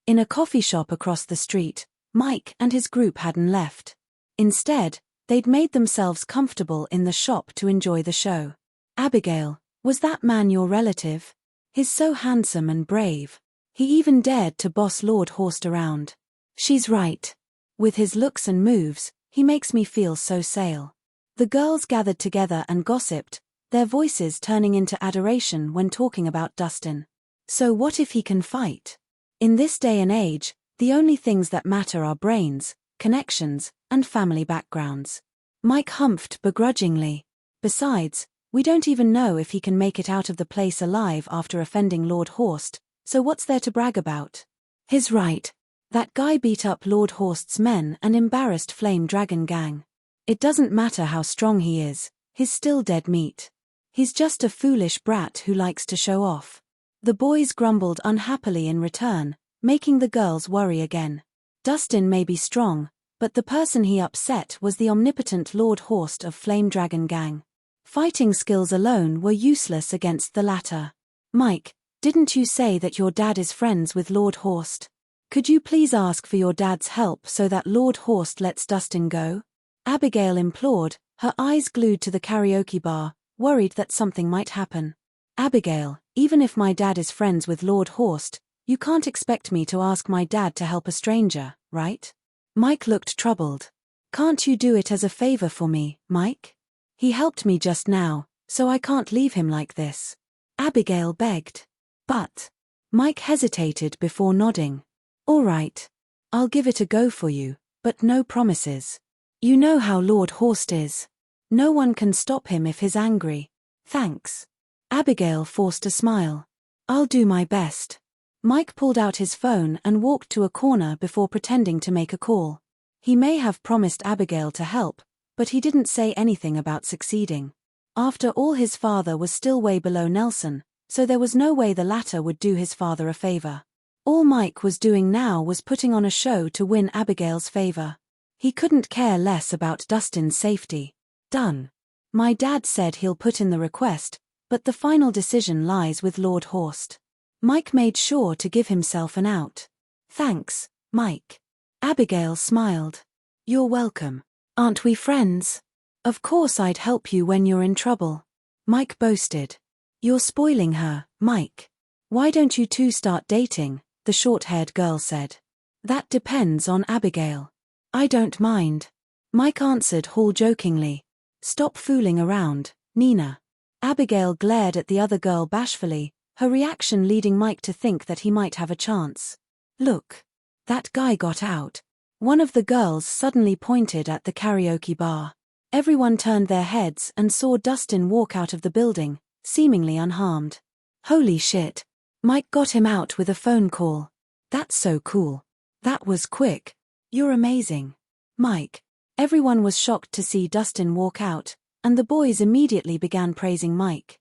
In a coffee shop across the street, Mike and his group hadn't left. Instead, they'd made themselves comfortable in the shop to enjoy the show. "Abigail, was that man your relative? He's so handsome and brave. He even dared to boss Lord Horst around." "She's right. With his looks and moves, he makes me feel so sale." The girls gathered together and gossiped, their voices turning into adoration when talking about Dustin. So what if he can fight? In this day and age, the only things that matter are brains, connections, and family backgrounds. Mike humphed begrudgingly. "Besides, we don't even know if he can make it out of the place alive after offending Lord Horst, so what's there to brag about?" "He's right. That guy beat up Lord Horst's men and embarrassed Flame Dragon Gang. It doesn't matter how strong he is, he's still dead meat. He's just a foolish brat who likes to show off." The boys grumbled unhappily in return, making the girls worry again. Dustin may be strong, but the person he upset was the omnipotent Lord Horst of Flame Dragon Gang. Fighting skills alone were useless against the latter. "Mike, didn't you say that your dad is friends with Lord Horst? Could you please ask for your dad's help so that Lord Horst lets Dustin go?" Abigail implored, her eyes glued to the karaoke bar, worried that something might happen. "Abigail, even if my dad is friends with Lord Horst, you can't expect me to ask my dad to help a stranger, right?" Mike looked troubled. "Can't you do it as a favor for me, Mike? He helped me just now, so I can't leave him like this," Abigail begged. "But..." Mike hesitated before nodding. "All right. I'll give it a go for you, but no promises. You know how Lord Horst is. No one can stop him if he's angry." "Thanks." Abigail forced a smile. "I'll do my best." Mike pulled out his phone and walked to a corner before pretending to make a call. He may have promised Abigail to help, but he didn't say anything about succeeding. After all, his father was still way below Nelson, so there was no way the latter would do his father a favor. All Mike was doing now was putting on a show to win Abigail's favor. He couldn't care less about Dustin's safety. "Done. My dad said he'll put in the request, but the final decision lies with Lord Horst." Mike made sure to give himself an out. "Thanks, Mike." Abigail smiled. "You're welcome. Aren't we friends? Of course I'd help you when you're in trouble." Mike boasted. "You're spoiling her, Mike. Why don't you two start dating?" the short-haired girl said. "That depends on Abigail." "I don't mind." Mike answered jokingly. "Stop fooling around, Nina." Abigail glared at the other girl bashfully, her reaction leading Mike to think that he might have a chance. "Look. That guy got out." One of the girls suddenly pointed at the karaoke bar. Everyone turned their heads and saw Dustin walk out of the building, seemingly unharmed. "Holy shit. Mike got him out with a phone call. That's so cool. That was quick. You're amazing, Mike." Everyone was shocked to see Dustin walk out, and the boys immediately began praising Mike.